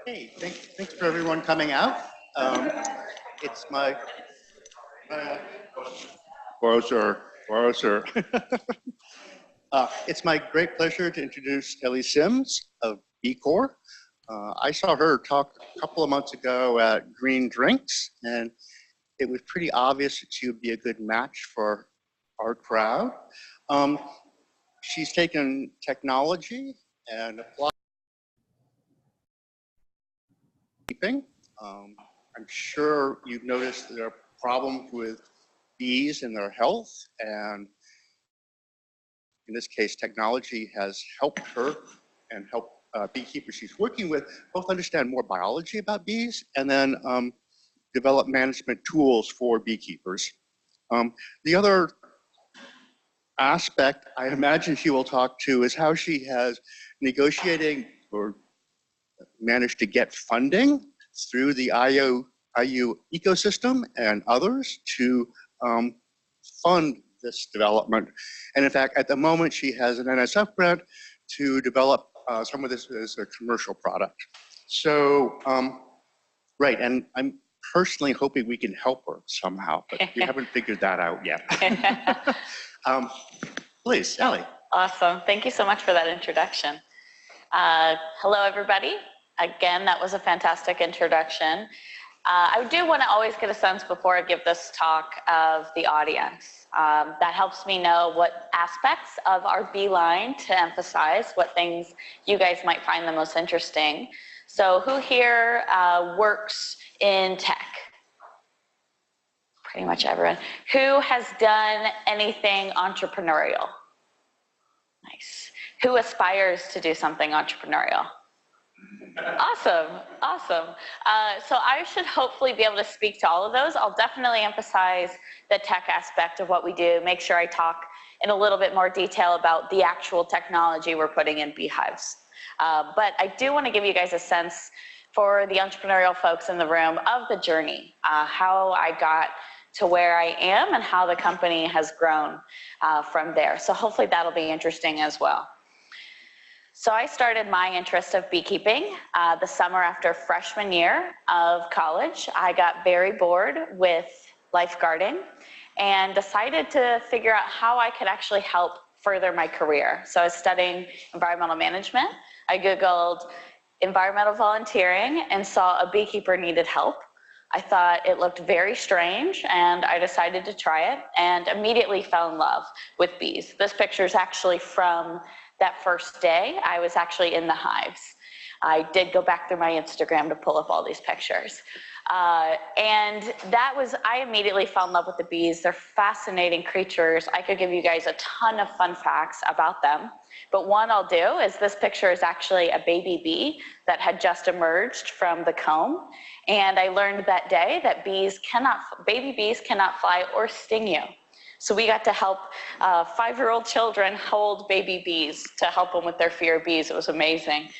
Hey, thanks for everyone coming out. It's my browser. It's my great pleasure to introduce Ellie Symes of Bee Corp. I saw her talk a couple of months ago at Green Drinks, and it was pretty obvious that she would be a good match for our crowd. She's taken technology and applied beekeeping. I'm sure you've noticed there are problems with bees and their health, and in this case, technology has helped her and helped beekeepers she's working with both understand more biology about bees and then develop management tools for beekeepers. The other aspect I imagine she will talk to is how she has negotiating or managed to get funding through the IU ecosystem and others to fund this development. And in fact, at the moment, she has an NSF grant to develop some of this as a commercial product. So, right, and I'm personally hoping we can help her somehow, but we haven't figured that out yet. Please, Ellie. Awesome. Thank you so much for that introduction. Hello, everybody. Again, that was a fantastic introduction. I do want to always get a sense before I give this talk of the audience. That helps me know what aspects of our bee line to emphasize, what things you guys might find the most interesting. So who here works in tech? Pretty much everyone. Who has done anything entrepreneurial? Nice. Who aspires to do something entrepreneurial? Awesome, awesome. So I should hopefully be able to speak to all of those. I'll definitely emphasize the tech aspect of what we do, make sure I talk in a little bit more detail about the actual technology we're putting in beehives. But I do want to give you guys a sense for the entrepreneurial folks in the room of the journey, how I got to where I am and how the company has grown from there. So hopefully that'll be interesting as well. So I started my interest of beekeeping the summer after freshman year of college. I got very bored with lifeguarding and decided to figure out how I could actually help further my career. So I was studying environmental management. I Googled environmental volunteering and saw a beekeeper needed help. I thought it looked very strange and I decided to try it and immediately fell in love with bees. This picture is actually from that first day. I was actually in the hives. I did go back through my Instagram to pull up all these pictures. And that was, I immediately fell in love with the bees. They're fascinating creatures. I could give you guys a ton of fun facts about them. But one I'll do is this picture is actually a baby bee that had just emerged from the comb. And I learned that day that baby bees cannot fly or sting you. So we got to help 5-year-old children hold baby bees to help them with their fear of bees. It was amazing.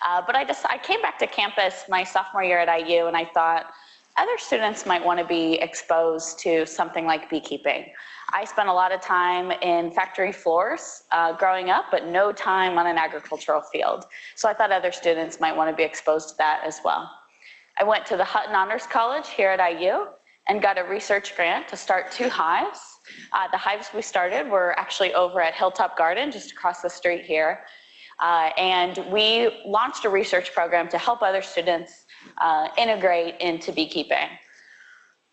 But I came back to campus my sophomore year at IU and I thought other students might want to be exposed to something like beekeeping. I spent a lot of time in factory floors growing up, but no time on an agricultural field. So I thought other students might want to be exposed to that as well. I went to the Hutton Honors College here at IU and got a research grant to start 2 hives. The hives we started were actually over at Hilltop Garden, just across the street here. And we launched a research program to help other students integrate into beekeeping.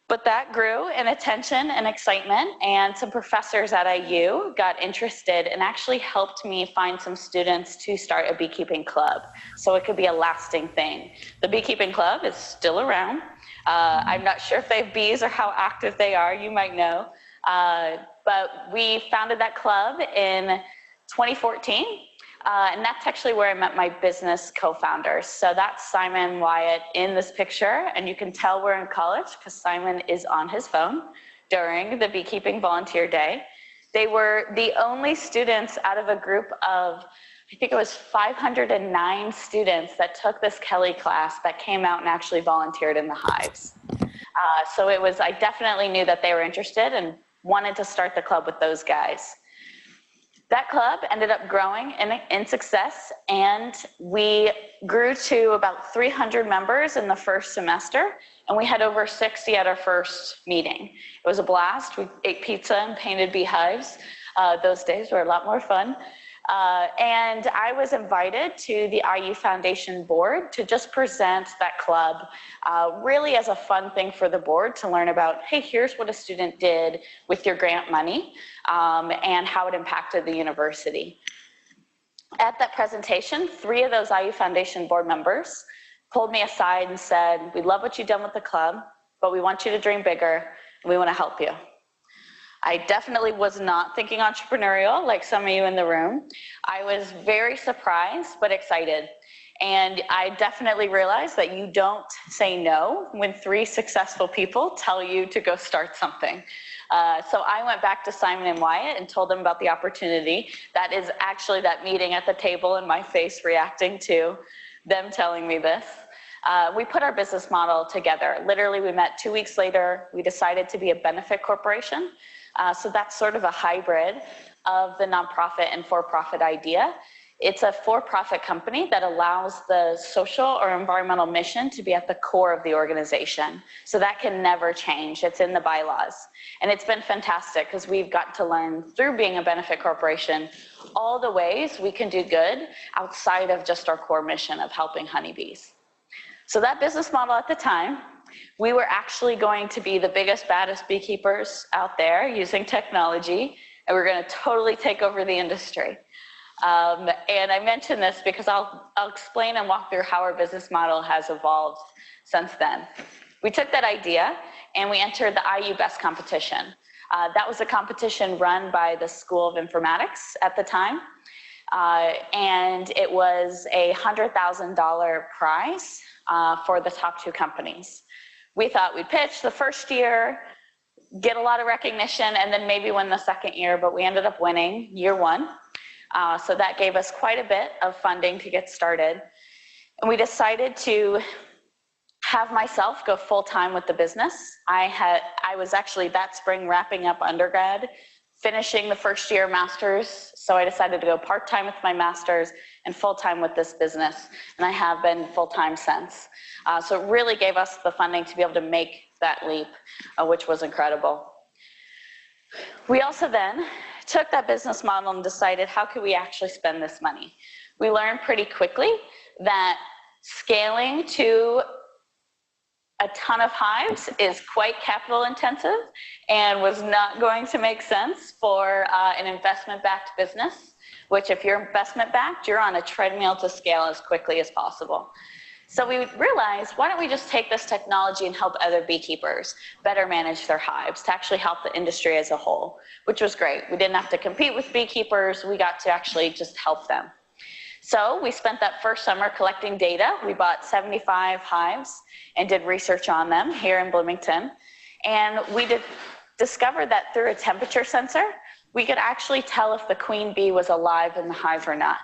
But that grew in attention and excitement, and some professors at IU got interested and actually helped me find some students to start a beekeeping club, so it could be a lasting thing. The beekeeping club is still around. I'm not sure if they have bees or how active they are, you might know. But we founded that club in 2014. And that's actually where I met my business co-founders. So that's Simon Wyatt in this picture, and you can tell we're in college because Simon is on his phone during the beekeeping volunteer day. They were the only students out of a group of, I think it was 509 students that took this Kelly class that came out and actually volunteered in the hives. So I definitely knew that they were interested and wanted to start the club with those guys. That club ended up growing in success, and we grew to about 300 members in the first semester, and we had over 60 at our first meeting. It was a blast. We ate pizza and painted beehives. Those days were a lot more fun. And I was invited to the IU Foundation board to just present that club, really as a fun thing for the board to learn about, hey, here's what a student did with your grant money, and how it impacted the university. At that presentation, 3 of those IU Foundation board members pulled me aside and said, we love what you've done with the club, but we want you to dream bigger, and we want to help you. I definitely was not thinking entrepreneurial like some of you in the room. I was very surprised but excited. And I definitely realized that you don't say no when 3 successful people tell you to go start something. So I went back to Simon and Wyatt and told them about the opportunity. That is actually that meeting at the table and my face reacting to them telling me this. We put our business model together. Literally, we met 2 weeks later. We decided to be a benefit corporation. So that's sort of a hybrid of the nonprofit and for-profit idea. It's a for-profit company that allows the social or environmental mission to be at the core of the organization. So that can never change. It's in the bylaws. And it's been fantastic because we've got to learn through being a benefit corporation all the ways we can do good outside of just our core mission of helping honeybees. So that business model at the time, we were actually going to be the biggest, baddest beekeepers out there using technology, and we're going to totally take over the industry. And I mention this because I'll explain and walk through how our business model has evolved since then. We took that idea and we entered the IU Best competition. That was a competition run by the School of Informatics at the time. And it was a $100,000 prize for the top 2 companies. We thought we'd pitch the first year, get a lot of recognition, and then maybe win the second year, but we ended up winning year 1. So that gave us quite a bit of funding to get started. And we decided to have myself go full-time with the business. I was actually that spring wrapping up undergrad, finishing the first year master's, so I decided to go part-time with my master's and full-time with this business, and I have been full-time since. So it really gave us the funding to be able to make that leap, which was incredible. We also then took that business model and decided, how could we actually spend this money? We learned pretty quickly that scaling to a ton of hives is quite capital intensive and was not going to make sense for an investment-backed business, which if you're investment-backed, you're on a treadmill to scale as quickly as possible. So we realized, why don't we just take this technology and help other beekeepers better manage their hives to actually help the industry as a whole, which was great. We didn't have to compete with beekeepers. We got to actually just help them. So we spent that first summer collecting data. We bought 75 hives and did research on them here in Bloomington. And we discovered that through a temperature sensor, we could actually tell if the queen bee was alive in the hive or not.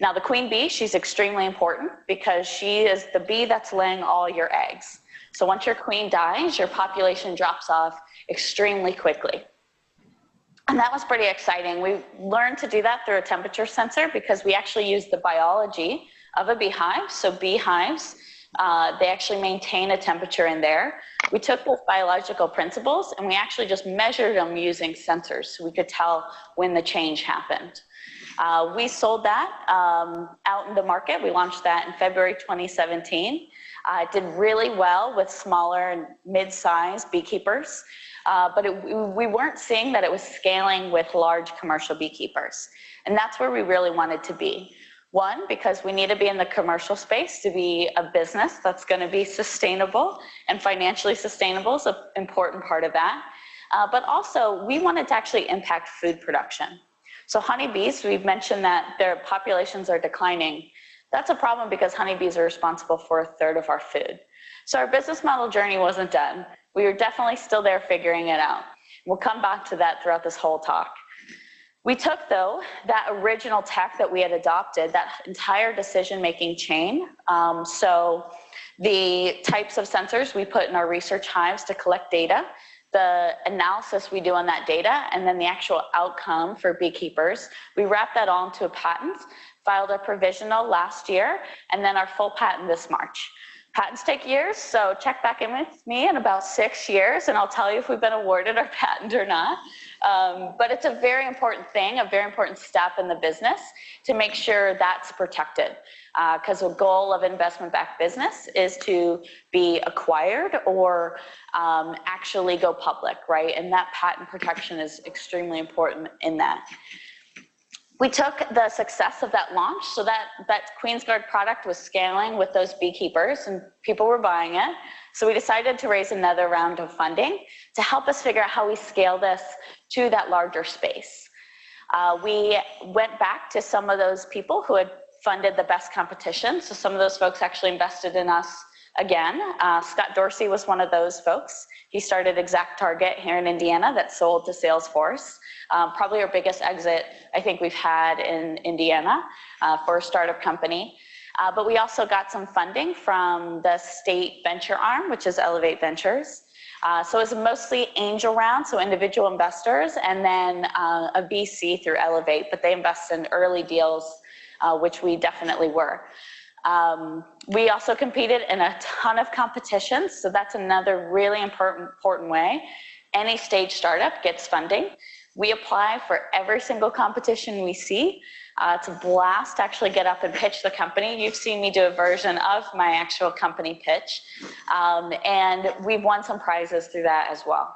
Now the queen bee, she's extremely important because she is the bee that's laying all your eggs. So once your queen dies, your population drops off extremely quickly. And that was pretty exciting. We learned to do that through a temperature sensor because we actually use the biology of a beehive. So beehives, they actually maintain a temperature in there. We took those biological principles and we actually just measured them using sensors so we could tell when the change happened. We sold that out in the market. We launched that in February 2017. It did really well with smaller and mid-sized beekeepers. But we weren't seeing that it was scaling with large commercial beekeepers. And that's where we really wanted to be. One, because we need to be in the commercial space to be a business that's going to be sustainable, and financially sustainable is an important part of that. But also, we wanted to actually impact food production. So honeybees, we've mentioned that their populations are declining. That's a problem because honeybees are responsible for 1/3 of our food. So our business model journey wasn't done. We were definitely still there figuring it out. We'll come back to that throughout this whole talk. We took, though, that original tech that we had adopted, that entire decision-making chain. So the types of sensors we put in our research hives to collect data, the analysis we do on that data, and then the actual outcome for beekeepers, we wrap that all into a patent, filed a provisional last year, and then our full patent this March. Patents take years, so check back in with me in about 6 years, and I'll tell you if we've been awarded our patent or not. But it's a very important thing, a very important step in the business to make sure that's protected. Because the goal of investment-backed business is to be acquired or actually go public, right? And that patent protection is extremely important in that. We took the success of that launch, so that Queensguard product was scaling with those beekeepers and people were buying it. So we decided to raise another round of funding to help us figure out how we scale this to that larger space. We went back to some of those people who had funded the best competition. So some of those folks actually invested in us again. Scott Dorsey was one of those folks. He started Exact Target here in Indiana that sold to Salesforce. Probably our biggest exit I think we've had in Indiana for a startup company. But we also got some funding from the state venture arm, which is Elevate Ventures. So it was mostly angel round, so individual investors, and then a VC through Elevate, but they invest in early deals, which we definitely were. We also competed in a ton of competitions, so that's another really important way. Any stage startup gets funding. We apply for every single competition we see. It's a blast to actually get up and pitch the company. You've seen me do a version of my actual company pitch, and we've won some prizes through that as well.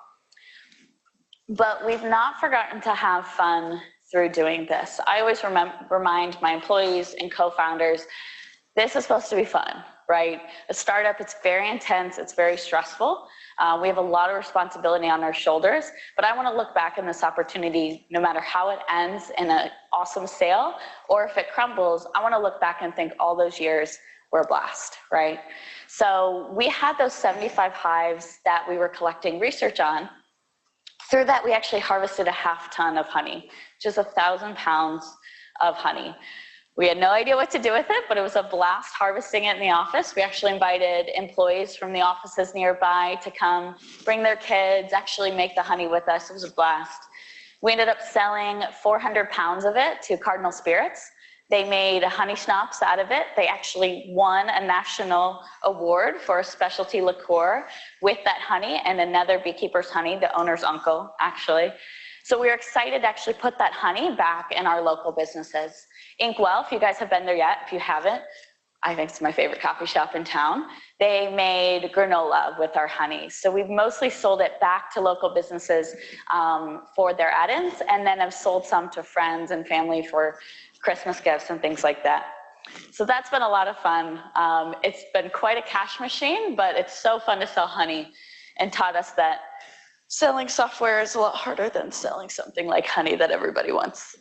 But we've not forgotten to have fun through doing this. I always remind my employees and co-founders, this is supposed to be fun, right? A startup, it's very intense, it's very stressful. We have a lot of responsibility on our shoulders, but I want to look back in this opportunity, no matter how it ends in an awesome sale, or if it crumbles, I want to look back and think all those years were a blast, right? So we had those 75 hives that we were collecting research on. Through that, we actually harvested a half ton of honey, just 1,000 pounds of honey. We had no idea what to do with it, but it was a blast harvesting it in the office. We actually invited employees from the offices nearby to come bring their kids, actually make the honey with us. It was a blast. We ended up selling 400 pounds of it to Cardinal Spirits. They made a honey schnapps out of it. They actually won a national award for a specialty liqueur with that honey and another beekeeper's honey, the owner's uncle, actually. So we were excited to actually put that honey back in our local businesses. Inkwell, if you guys have been there yet, if you haven't, I think it's my favorite coffee shop in town. They made granola with our honey. So we've mostly sold it back to local businesses for their add-ins, and then I've sold some to friends and family for Christmas gifts and things like that. So that's been a lot of fun. It's been quite a cash machine, but it's so fun to sell honey and taught us that selling software is a lot harder than selling something like honey that everybody wants.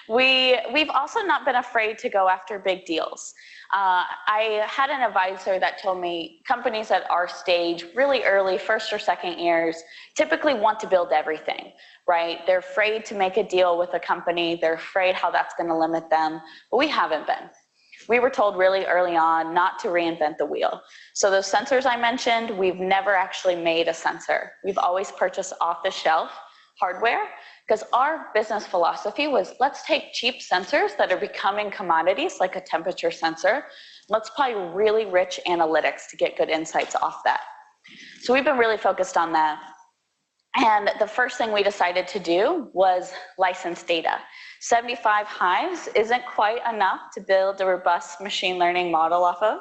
We've also not been afraid to go after big deals. I had an advisor that told me companies at our stage, really early, first or second years, typically want to build everything, right? They're afraid to make a deal with a company. They're afraid how that's going to limit them, but we haven't been. We were told really early on not to reinvent the wheel. So those sensors I mentioned, we've never actually made a sensor. We've always purchased off-the-shelf hardware because our business philosophy was, let's take cheap sensors that are becoming commodities, like a temperature sensor. Let's apply really rich analytics to get good insights off that. So we've been really focused on that. And the first thing we decided to do was license data. 75 hives isn't quite enough to build a robust machine learning model off of.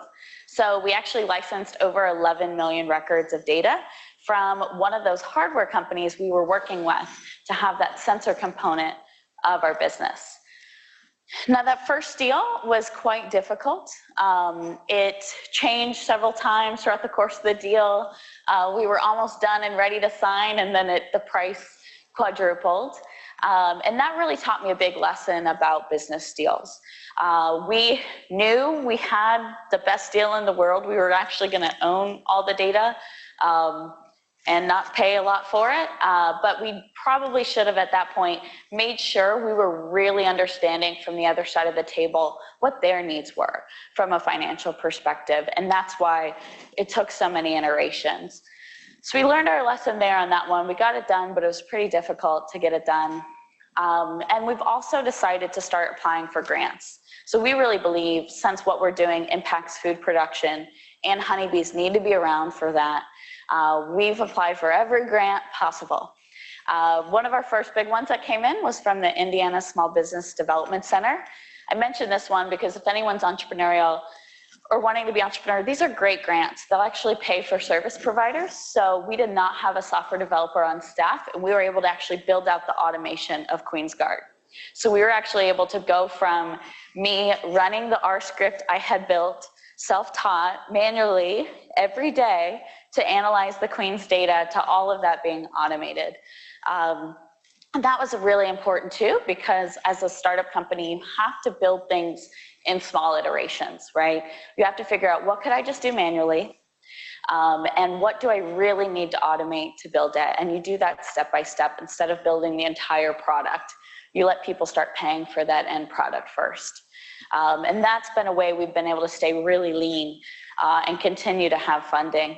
So we actually licensed over 11 million records of data from one of those hardware companies we were working with to have that sensor component of our business. Now that first deal was quite difficult. It changed several times throughout the course of the deal. We were almost done and ready to sign, and then the price quadrupled. And that really taught me a big lesson about business deals. We knew we had the best deal in the world. We were actually going to own all the data and not pay a lot for it. But we probably should have at that point made sure we were really understanding from the other side of the table what their needs were from a financial perspective. And that's why it took so many iterations. So we learned our lesson there on that one. We got it done, but it was pretty difficult to get it done. And we've also decided to start applying for grants. So we really believe, since what we're doing impacts food production and honeybees need to be around for that, we've applied for every grant possible. One of our first big ones that came in was from the Indiana Small Business Development Center. I mentioned this one because if anyone's entrepreneurial or wanting to be entrepreneur, these are great grants. They'll actually pay for service providers. So we did not have a software developer on staff, and we were able to actually build out the automation of Queen's Guard. So we were actually able to go from me running the R script I had built, self-taught, manually, every day, to analyze the Queen's data, to all of that being automated. And that was really important too, because as a startup company, you have to build things in small iterations, right? You have to figure out, what could I just do manually? And what do I really need to automate to build it? And you do that step by step instead of building the entire product. You let people start paying for that end product first. And that's been a way we've been able to stay really lean and continue to have funding.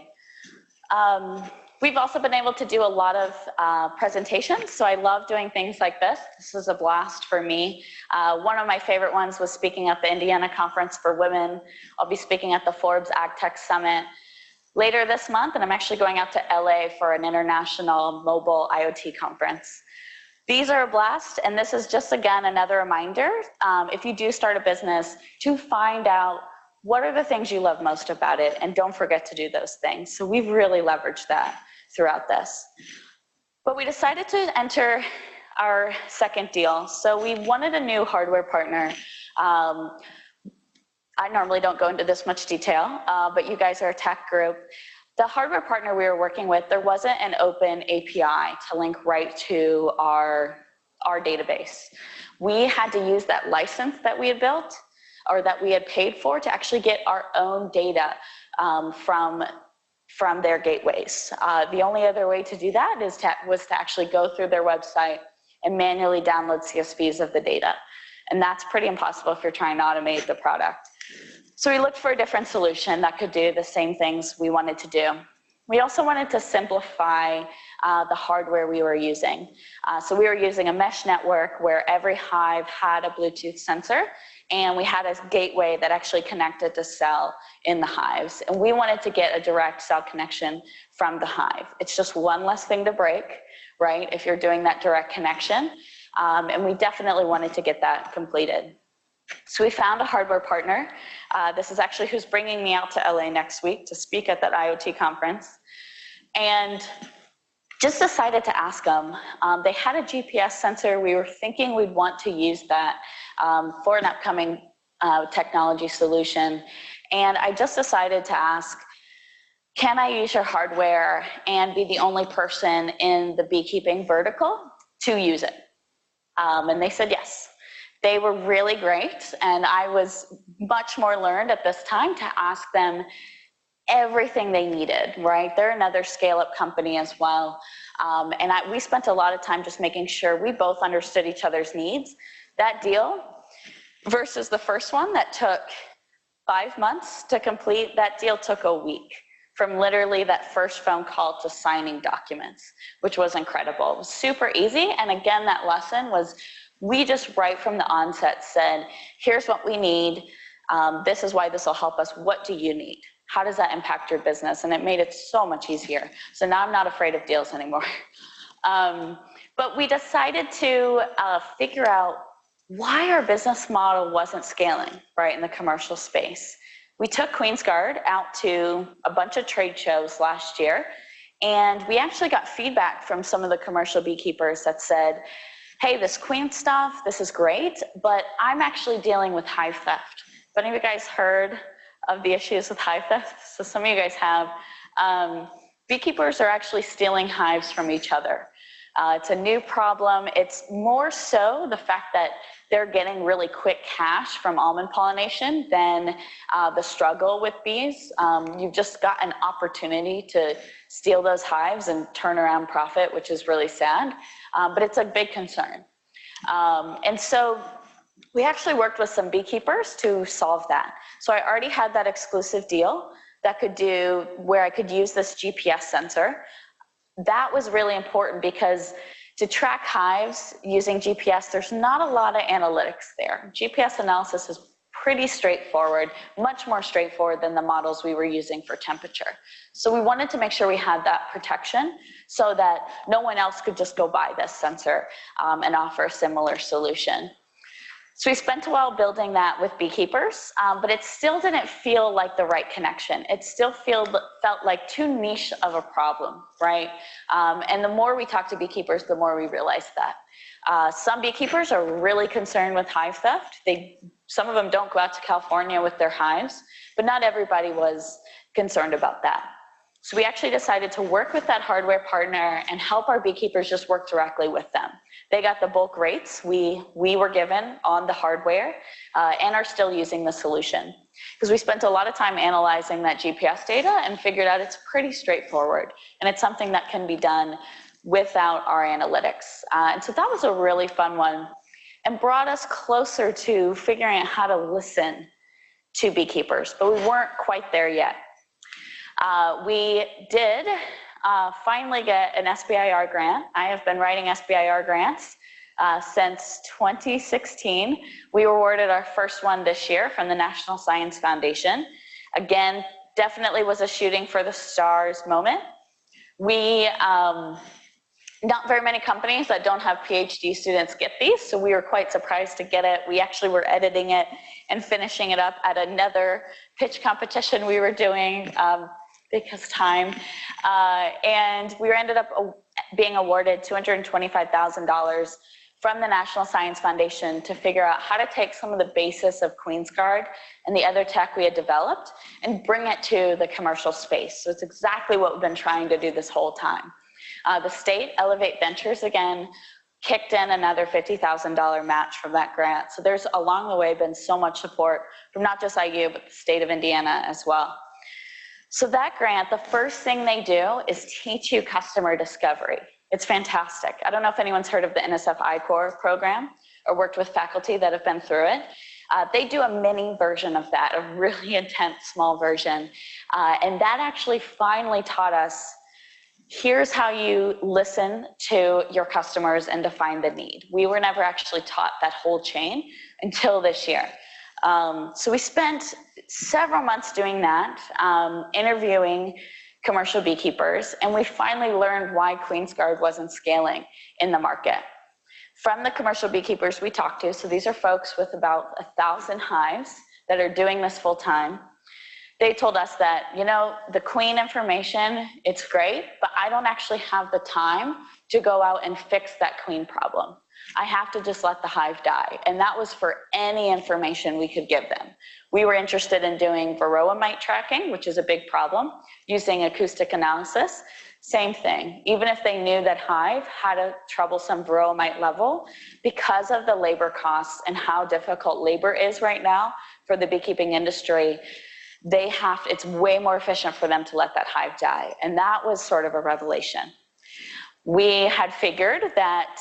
We've also been able to do a lot of presentations, so I love doing things like this. This is a blast for me. One of my favorite ones was speaking at the Indiana Conference for Women. I'll be speaking at the Forbes AgTech Summit later this month, and I'm actually going out to LA for an international mobile IoT conference. These are a blast, and this is just, again, another reminder, if you do start a business, to find out what are the things you love most about it, and don't forget to do those things. So we've really leveraged that throughout this. But we decided to enter our second deal. So we wanted a new hardware partner. I normally don't go into this much detail, but you guys are a tech group. The hardware partner we were working with, there wasn't an open API to link right to our database. We had to use that license that we had built, or that we had paid for, to actually get our own data from their gateways. The only other way to do that was to actually go through their website and manually download CSVs of the data. And that's pretty impossible if you're trying to automate the product. So we looked for a different solution that could do the same things we wanted to do. We also wanted to simplify the hardware we were using. So we were using a mesh network where every hive had a Bluetooth sensor, and we had a gateway that actually connected to cell in the hives. And we wanted to get a direct cell connection from the hive. It's just one less thing to break, right, if you're doing that direct connection. And we definitely wanted to get that completed. So we found a hardware partner. This is actually who's bringing me out to LA next week to speak at that IoT conference. And just decided to ask them. They had a GPS sensor. We were thinking we'd want to use that for an upcoming technology solution. And I just decided to ask, can I use your hardware and be the only person in the beekeeping vertical to use it? And they said yes. They were really great, and I was much more learned at this time to ask them everything they needed, right? They're another scale-up company as well. And we spent a lot of time just making sure we both understood each other's needs. That deal versus the first one that took 5 months to complete, that deal took a week, from literally that first phone call to signing documents, which was incredible. It was super easy, and again, that lesson was, we just right from the onset said, here's what we need, this is why this will help us, what do you need? How does that impact your business? And it made it so much easier. So now I'm not afraid of deals anymore. But we decided to figure out why our business model wasn't scaling, right, in the commercial space. We took Queen's Guard out to a bunch of trade shows last year, and we actually got feedback from some of the commercial beekeepers that said, hey, this queen stuff, this is great, but I'm actually dealing with hive theft. Have any of you guys heard of the issues with hive theft? So some of you guys have. Beekeepers are actually stealing hives from each other. It's a new problem. It's more so the fact that they're getting really quick cash from almond pollination than the struggle with bees. You've just got an opportunity to steal those hives and turn around profit, which is really sad, but it's a big concern. And so we actually worked with some beekeepers to solve that. So I already had that exclusive deal that could do, where I could use this GPS sensor. That was really important because to track hives using GPS, there's not a lot of analytics there. GPS analysis is pretty straightforward, much more straightforward than the models we were using for temperature. So we wanted to make sure we had that protection so that no one else could just go buy this sensor and offer a similar solution. So we spent a while building that with beekeepers, but it still didn't feel like the right connection. It still felt like too niche of a problem, right? And the more we talked to beekeepers, the more we realized that. Some beekeepers are really concerned with hive theft. Some of them don't go out to California with their hives, but not everybody was concerned about that. So we actually decided to work with that hardware partner and help our beekeepers just work directly with them. They got the bulk rates we were given on the hardware and are still using the solution. Because we spent a lot of time analyzing that GPS data and figured out it's pretty straightforward. And it's something that can be done without our analytics. And so that was a really fun one and brought us closer to figuring out how to listen to beekeepers, but we weren't quite there yet. We did finally get an SBIR grant. I have been writing SBIR grants since 2016. We were awarded our first one this year from the National Science Foundation. Again, definitely was a shooting for the stars moment. Not very many companies that don't have PhD students get these, so we were quite surprised to get it. We actually were editing it and finishing it up at another pitch competition we were doing because time. And we ended up being awarded $225,000 from the National Science Foundation to figure out how to take some of the basis of QueensGuard and the other tech we had developed and bring it to the commercial space. So it's exactly what we've been trying to do this whole time. The state, Elevate Ventures again, kicked in another $50,000 match from that grant. So there's along the way been so much support from not just IU, but the state of Indiana as well. So that grant, the first thing they do is teach you customer discovery. It's fantastic. I don't know if anyone's heard of the NSF I-Core program or worked with faculty that have been through it. They do a mini version of that, a really intense small version. And that actually finally taught us, here's how you listen to your customers and define the need. We were never actually taught that whole chain until this year. So we spent several months doing that, interviewing commercial beekeepers, and we finally learned why QueensGuard wasn't scaling in the market. From the commercial beekeepers we talked to, so these are folks with about 1,000 hives that are doing this full time, they told us that, you know, the queen information, it's great, but I don't actually have the time to go out and fix that queen problem. I have to just let the hive die. And that was for any information we could give them. We were interested in doing varroa mite tracking, which is a big problem, using acoustic analysis. Same thing. Even if they knew that hive had a troublesome varroa mite level, because of the labor costs and how difficult labor is right now for the beekeeping industry, it's way more efficient for them to let that hive die. And that was sort of a revelation. We had figured that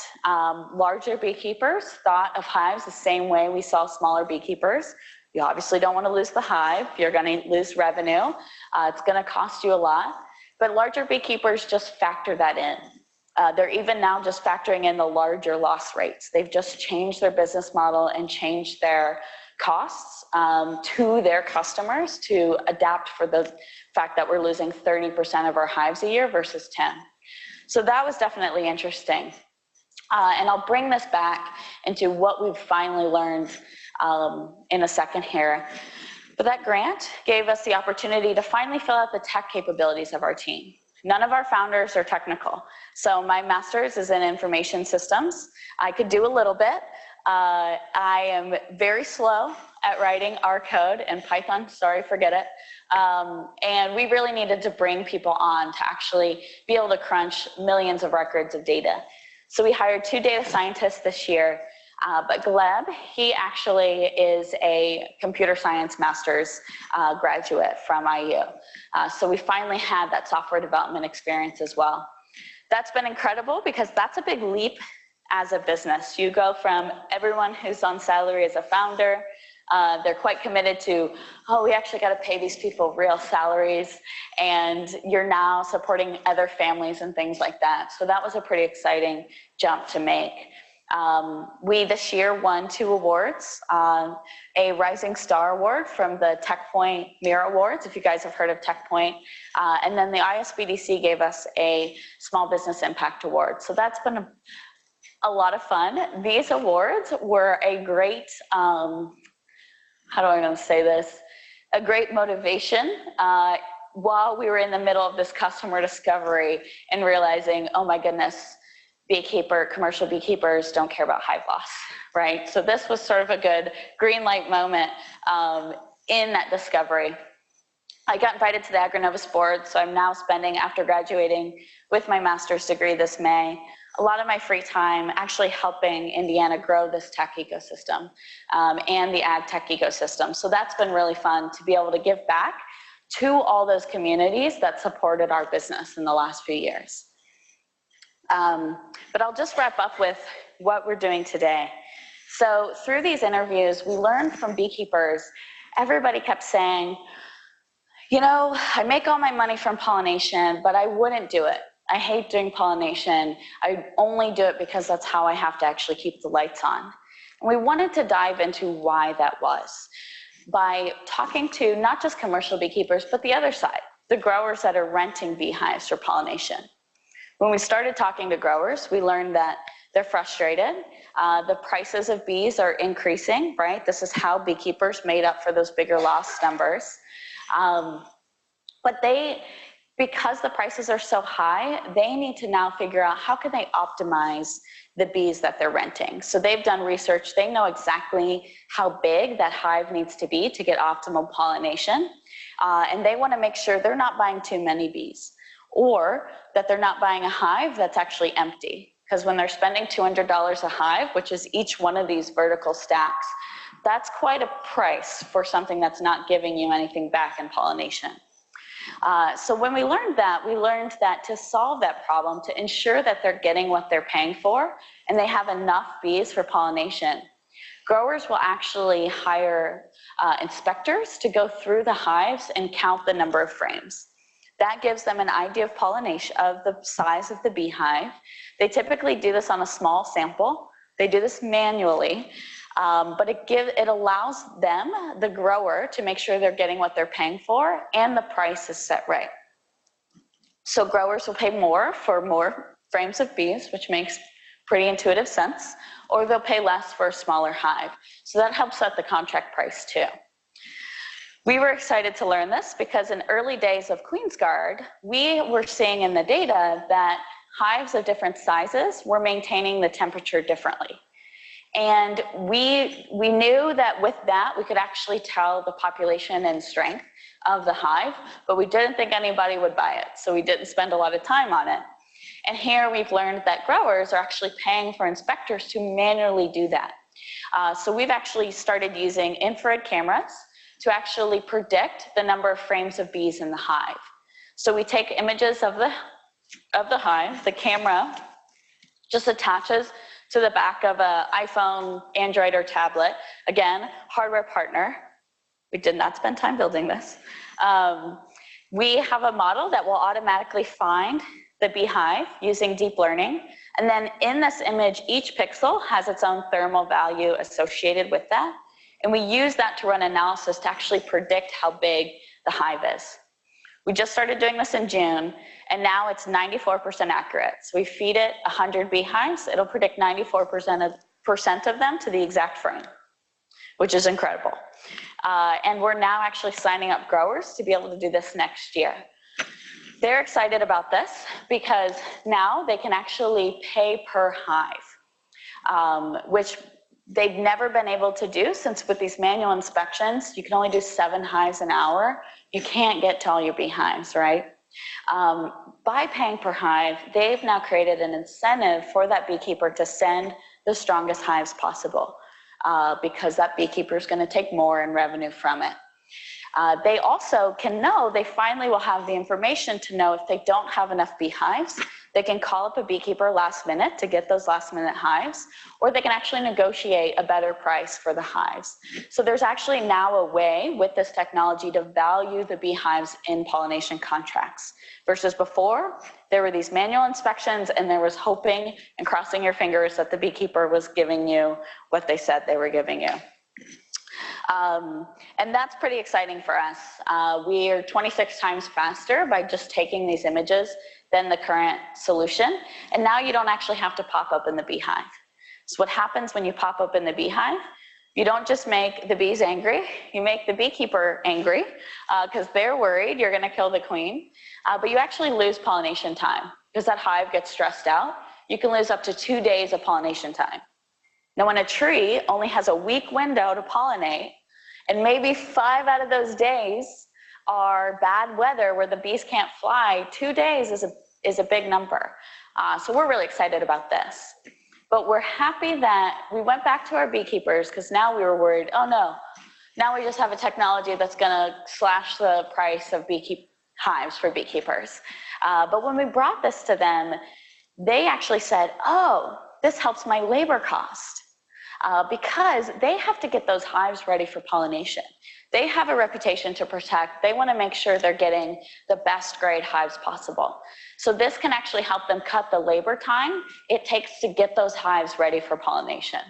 larger beekeepers thought of hives the same way we saw smaller beekeepers. You obviously don't want to lose the hive. You're going to lose revenue. It's going to cost you a lot. But larger beekeepers just factor that in. They're even now just factoring in the larger loss rates. They've just changed their business model and changed their costs to their customers to adapt for the fact that we're losing 30% of our hives a year versus 10. So that was definitely interesting. And I'll bring this back into what we've finally learned in a second here. But that grant gave us the opportunity to finally fill out the tech capabilities of our team. None of our founders are technical. So my master's is in information systems. I could do a little bit. I am very slow at writing R code and Python, sorry, forget it. And we really needed to bring people on to actually be able to crunch millions of records of data. So we hired 2 data scientists this year, but Gleb, he actually is a computer science master's graduate from IU. So we finally had that software development experience as well. That's been incredible because that's a big leap as a business. You go from everyone who's on salary as a founder They're quite committed to, oh, we actually got to pay these people real salaries, and you're now supporting other families and things like that. So that was a pretty exciting jump to make. We this year won 2 awards, a Rising Star Award from the TechPoint Mirror Awards, if you guys have heard of TechPoint, and then the ISBDC gave us a Small Business Impact Award. So that's been a lot of fun. These awards were a great, how do I want to say this? A great motivation while we were in the middle of this customer discovery and realizing, oh my goodness, commercial beekeepers don't care about hive loss, right? So this was sort of a good green light moment in that discovery. I got invited to the Agronovus board, so I'm now spending, after graduating with my master's degree this May, a lot of my free time actually helping Indiana grow this tech ecosystem and the ag tech ecosystem. So that's been really fun to be able to give back to all those communities that supported our business in the last few years. But I'll just wrap up with what we're doing today. So through these interviews, we learned from beekeepers, everybody kept saying, you know, I make all my money from pollination, but I wouldn't do it. I hate doing pollination. I only do it because that's how I have to actually keep the lights on. And we wanted to dive into why that was by talking to not just commercial beekeepers, but the other side, the growers that are renting beehives for pollination. When we started talking to growers, we learned that they're frustrated. The prices of bees are increasing, right? This is how beekeepers made up for those bigger loss numbers. But because the prices are so high, they need to now figure out how can they optimize the bees that they're renting. So they've done research. They know exactly how big that hive needs to be to get optimal pollination. And they want to make sure they're not buying too many bees, or that they're not buying a hive that's actually empty. Because when they're spending $200 a hive, which is each one of these vertical stacks, that's quite a price for something that's not giving you anything back in pollination. So when we learned that to solve that problem, to ensure that they're getting what they're paying for and they have enough bees for pollination, growers will actually hire inspectors to go through the hives and count the number of frames. That gives them an idea of pollination, of the size of the beehive. They typically do this on a small sample. They do this manually, but it allows them, the grower, to make sure they're getting what they're paying for and the price is set right. So growers will pay more for more frames of bees, which makes pretty intuitive sense, or they'll pay less for a smaller hive. So that helps set the contract price too. We were excited to learn this because in early days of QueensGuard, we were seeing in the data that hives of different sizes were maintaining the temperature differently. And we knew that with that, we could actually tell the population and strength of the hive, but we didn't think anybody would buy it, so we didn't spend a lot of time on it. And here we've learned that growers are actually paying for inspectors to manually do that. So we've actually started using infrared cameras to actually predict the number of frames of bees in the hive. So we take images of the hive, the camera just attaches to the back of an iPhone, Android, or tablet. Again, hardware partner. We did not spend time building this. We have a model that will automatically find the beehive using deep learning. And then in this image, each pixel has its own thermal value associated with that. And we use that to run analysis to actually predict how big the hive is. We just started doing this in June, and now it's 94% accurate. So we feed it 100 beehives, it'll predict 94% of them to the exact frame, which is incredible. And we're now actually signing up growers to be able to do this next year. They're excited about this because now they can actually pay per hive, which they've never been able to do, since with these manual inspections, you can only do 7 hives an hour. You can't get to all your beehives, right? By paying per hive, they've now created an incentive for that beekeeper to send the strongest hives possible, because that beekeeper is going to take more in revenue from it. They also can know, they finally will have the information to know if they don't have enough beehives, They can call up a beekeeper last minute to get those last minute hives, or they can actually negotiate a better price for the hives. So there's actually now a way with this technology to value the beehives in pollination contracts. Versus before, there were these manual inspections and there was hoping and crossing your fingers that the beekeeper was giving you what they said they were giving you. And that's pretty exciting for us. We are 26 times faster by just taking these images than the current solution. And now you don't actually have to pop up in the beehive. So what happens when you pop up in the beehive? You don't just make the bees angry, you make the beekeeper angry because they're worried you're gonna kill the queen, but you actually lose pollination time because that hive gets stressed out. You can lose up to 2 days of pollination time. Now, when a tree only has a week window to pollinate, and maybe 5 out of those days are bad weather where the bees can't fly, 2 days is a big number. So we're really excited about this. But we're happy that we went back to our beekeepers because now we were worried, oh no, now we just have a technology that's gonna slash the price of hives for beekeepers. But when we brought this to them, they actually said, oh, this helps my labor cost. Because they have to get those hives ready for pollination. They have a reputation to protect. They want to make sure they're getting the best grade hives possible. So this can actually help them cut the labor time it takes to get those hives ready for pollination.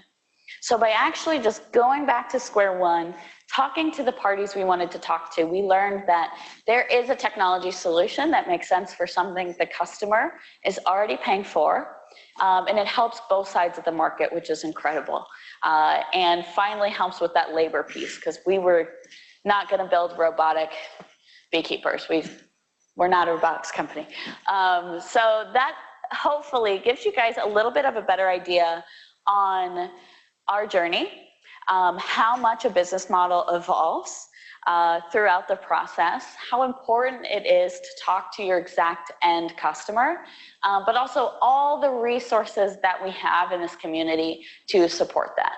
So by actually just going back to square one, talking to the parties we wanted to talk to, we learned that there is a technology solution that makes sense for something the customer is already paying for. And it helps both sides of the market, which is incredible. And finally helps with that labor piece, because we were not going to build robotic beekeepers. We're not a robotics company. So that hopefully gives you guys a little bit of a better idea on our journey, how much a business model evolves throughout the process, how important it is to talk to your exact end customer, but also all the resources that we have in this community to support that.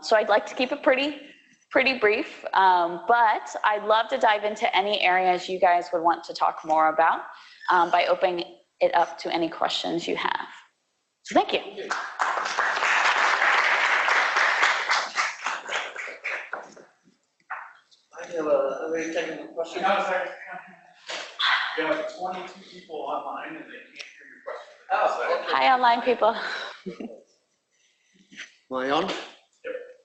So I'd like to keep it pretty brief, but I'd love to dive into any areas you guys would want to talk more about by opening it up to any questions you have. So thank you. I have a very technical question. You have 22 people online and they can't hear your question. Oh, okay. Hi, online people. Am I on? Yep.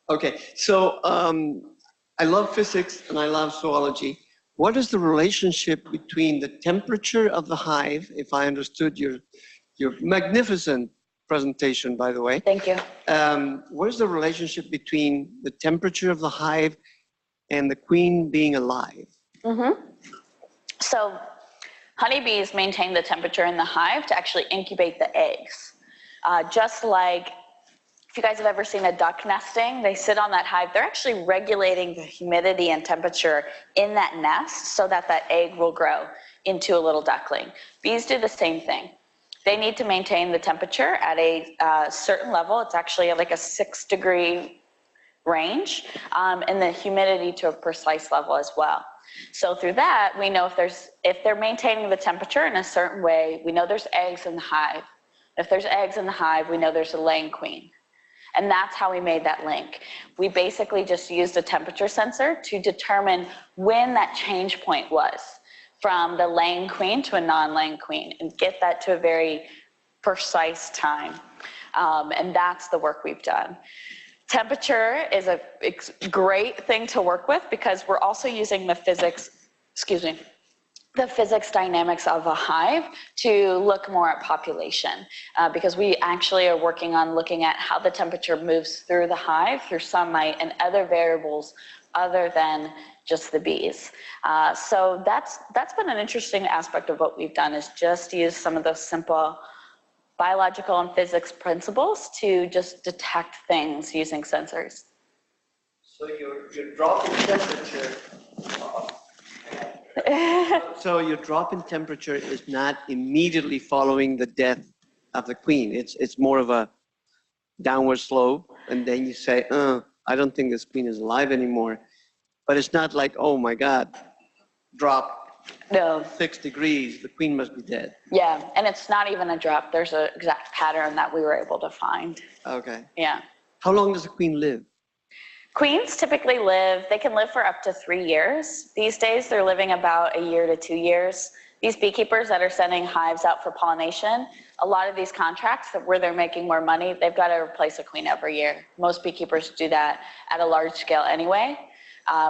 Okay, so I love physics and I love zoology. What is the relationship between the temperature of the hive, if I understood your magnificent presentation, by the way? Thank you. What is the relationship between the temperature of the hive and the queen being alive? Mm-hmm. So honeybees maintain the temperature in the hive to actually incubate the eggs. Just like if you guys have ever seen a duck nesting, they sit on that hive. They're actually regulating the humidity and temperature in that nest so that that egg will grow into a little duckling. Bees do the same thing. They need to maintain the temperature at a certain level. It's actually like a 6-degree range, and the humidity to a precise level as well. So through that, we know if they're maintaining the temperature in a certain way, we know there's eggs in the hive. If there's eggs in the hive, we know there's a laying queen. And that's how we made that link. We basically just used a temperature sensor to determine when that change point was from the laying queen to a non-laying queen and get that to a very precise time. And that's the work we've done. Temperature is a great thing to work with because we're also using the physics dynamics of a hive to look more at population, because we actually are working on looking at how the temperature moves through the hive, through sunlight and other variables other than just the bees. So that's been an interesting aspect of what we've done, is just use some of those simple biological and physics principles to just detect things using sensors. So your drop in temperature, so your drop in temperature is not immediately following the death of the queen. It's more of a downward slope, and then you say, I don't think this queen is alive anymore. But it's not like, oh my God, drop No. 6 degrees, the queen must be dead. Yeah, and it's not even a drop. There's an exact pattern that we were able to find. Okay. Yeah. How long does a queen live? Queens typically they can live for up to 3 years. These days, they're living about 1 year to 2 years. These beekeepers that are sending hives out for pollination, a lot of these contracts where they're making more money, they've got to replace a queen every year. Most beekeepers do that at a large scale anyway,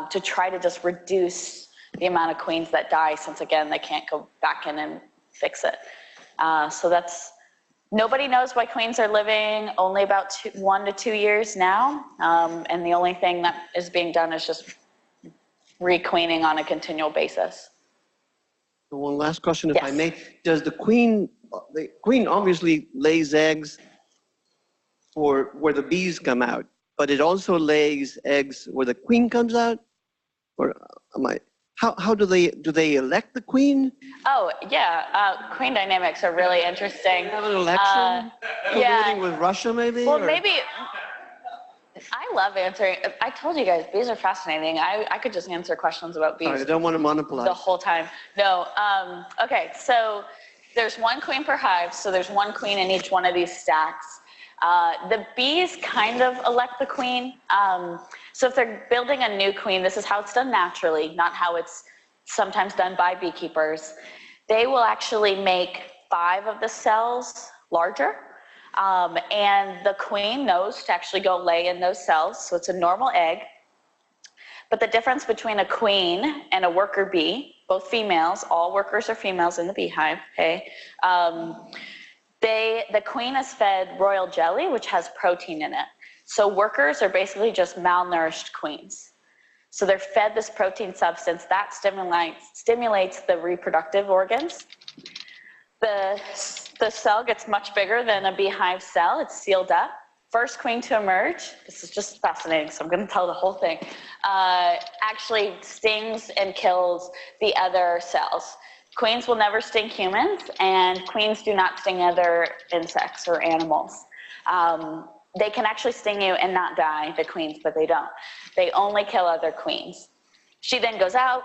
to try to just reduce the amount of queens that die, since again, they can't go back in and fix it. So nobody knows why queens are living only about 1 to 2 years now. And the only thing that is being done is just requeening on a continual basis. One last question, if I Yes. may. Does the queen obviously lays eggs for where the bees come out, but it also lays eggs where the queen comes out? Or how do they elect the queen? Oh, yeah, queen dynamics are really interesting. Have an election? Yeah. Colluding with Russia, maybe? Well, or- maybe, I love answering. I told you guys, bees are fascinating. I could just answer questions about bees Sorry, I don't want to monopolize. the whole time. No, okay, so there's 1 queen per hive, so there's 1 queen in each one of these stacks. The bees kind of elect the queen. So if they're building a new queen, this is how it's done naturally, not how it's sometimes done by beekeepers. They will actually make 5 of the cells larger. And the queen knows to actually go lay in those cells, so it's a normal egg. But the difference between a queen and a worker bee, both females, all workers are females in the beehive, okay? The queen is fed royal jelly, which has protein in it. So workers are basically just malnourished queens. So they're fed this protein substance that stimulates the reproductive organs. The cell gets much bigger than a beehive cell. It's sealed up. First queen to emerge, this is just fascinating, so I'm going to tell the whole thing, actually stings and kills the other cells. Queens will never sting humans, and queens do not sting other insects or animals. They can actually sting you and not die, the queens, but they don't. They only kill other queens. She then goes out,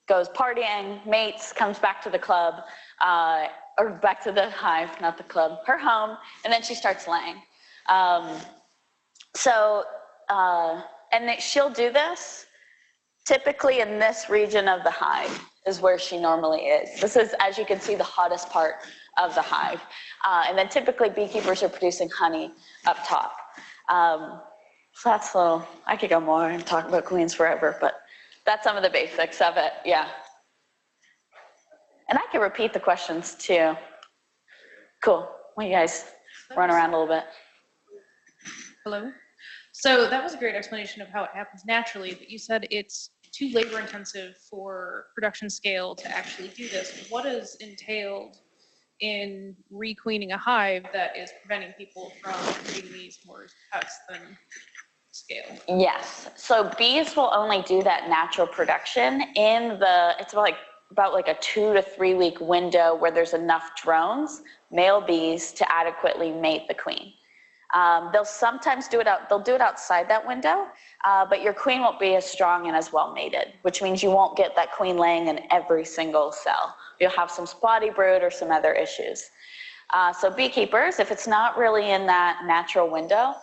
goes partying, mates, comes back to the club, or back to the hive, not the club, her home, and then she starts laying. And she'll do this typically in this region of the hive is where she normally is. This is, as you can see, the hottest part of the hive. And then typically beekeepers are producing honey up top. So that's a little, I could go more and talk about queens forever, but that's some of the basics of it, yeah. And I can repeat the questions too. Cool. Well, you guys run around a little bit. Hello. So that was a great explanation of how it happens naturally, but you said it's too labor intensive for production scale to actually do this. What is entailed in requeening a hive that is preventing people from doing these more cuts than scale? Yes. So bees will only do that natural production in it's about like a 2 to 3 week window where there's enough drones, male bees, to adequately mate the queen. They'll sometimes do it outside that window, but your queen won't be as strong and as well mated, which means you won't get that queen laying in every single cell. You'll have some spotty brood or some other issues. So beekeepers, if it's not really in that natural window,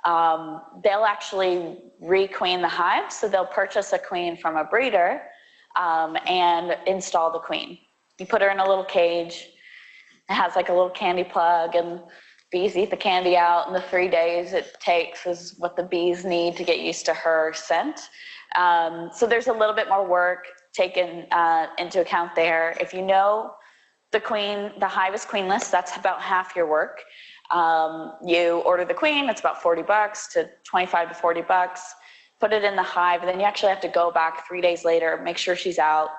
they'll actually requeen the hive. So they'll purchase a queen from a breeder and install the queen. You put her in a little cage. It has like a little candy plug, and bees eat the candy out in the 3 days it takes is what the bees need to get used to her scent. So there's a little bit more work taken into account there. If you know the hive is queenless, that's about half your work. You order the queen, it's about $40 to $25 to $40. Put it in the hive, and then you actually have to go back 3 days later, make sure she's out.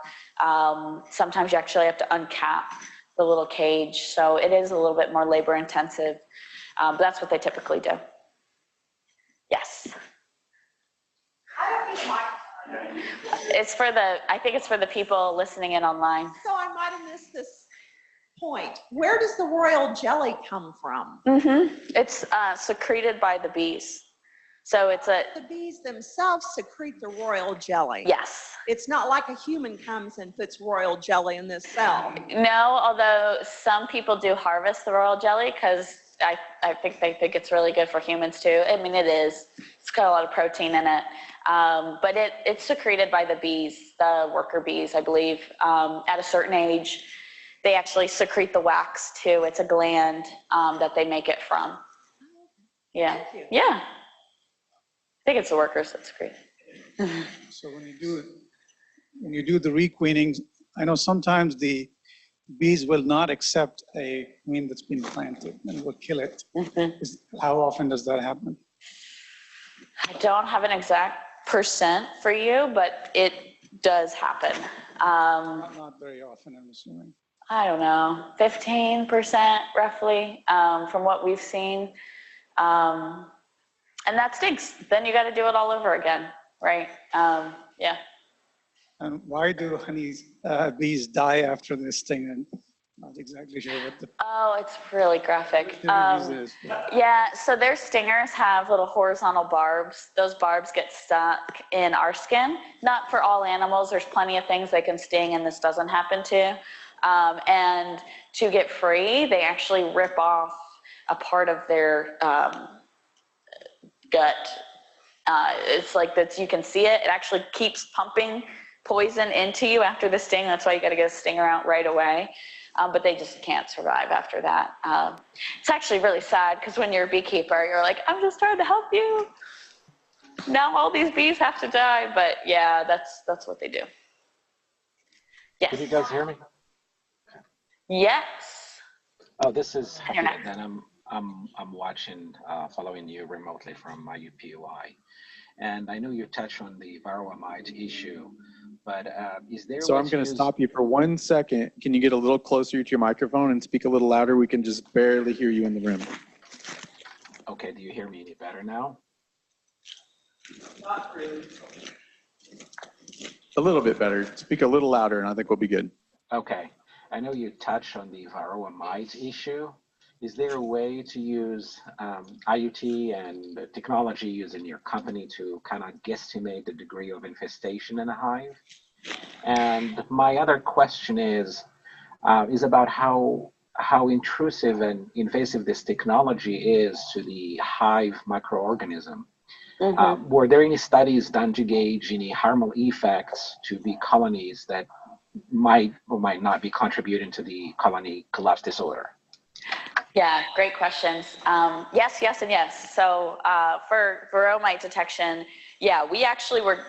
Sometimes you actually have to uncap the little cage, so it is a little bit more labor intensive, but that's what they typically do. Yes? I think it's for the people listening in online. So I might have missed this point. Where does the royal jelly come from? It's secreted by the bees. So it's a, The bees themselves secrete the royal jelly. yes. It's not like a human comes and puts royal jelly in this cell. No, although some people do harvest the royal jelly because I think they think it's really good for humans too. I mean, it is. It's got a lot of protein in it. But it's secreted by the bees, the worker bees, I believe. At a certain age, they actually secrete the wax too. It's a gland that they make it from. Yeah. Thank you. Yeah. I think it's the workers that secrete. So when you do the requeening, I know sometimes the bees will not accept a queen that's been planted and will kill it. How often does that happen? I don't have an exact percent for you, but it does happen. Not very often, I'm assuming. I don't know, 15% roughly from what we've seen. And that stinks. Then you got to do it all over again, right? Yeah. And why do bees die after this thing? And not exactly sure what the Oh, it's really graphic. is. Yeah, so their stingers have little horizontal barbs. Those barbs get stuck in our skin. Not for all animals. There's plenty of things they can sting and this doesn't happen to. And to get free, they actually rip off a part of their gut. It's like that, you can see it. It actually keeps pumping poison into you after the sting. That's why you got to get a stinger out right away. But they just can't survive after that. It's actually really sad because when you're a beekeeper, you're like, I'm just trying to help you. Now all these bees have to die. But yeah, that's what they do. Yes. Can you guys hear me? Yes. Oh, this is I don't know. Hafid, and I'm watching, following you remotely from my UPUI. And I know you touched on the varroa mite issue, but is there? So I'm going to stop you for 1 second. Can you get a little closer to your microphone and speak a little louder? We can just barely hear you in the room. Okay, do you hear me any better now? Not really. A little bit better. Speak a little louder and I think we'll be good. Okay, I know you touched on the varroa mite issue. Is there a way to use IoT and technology used in your company to kind of guesstimate the degree of infestation in a hive? And my other question is about how intrusive and invasive this technology is to the hive microorganism. Were there any studies done to gauge any harmful effects to bee colonies that might or might not be contributing to the colony collapse disorder? Yeah, great questions. Yes, yes, and yes. So for varroa mite detection, yeah, we actually were,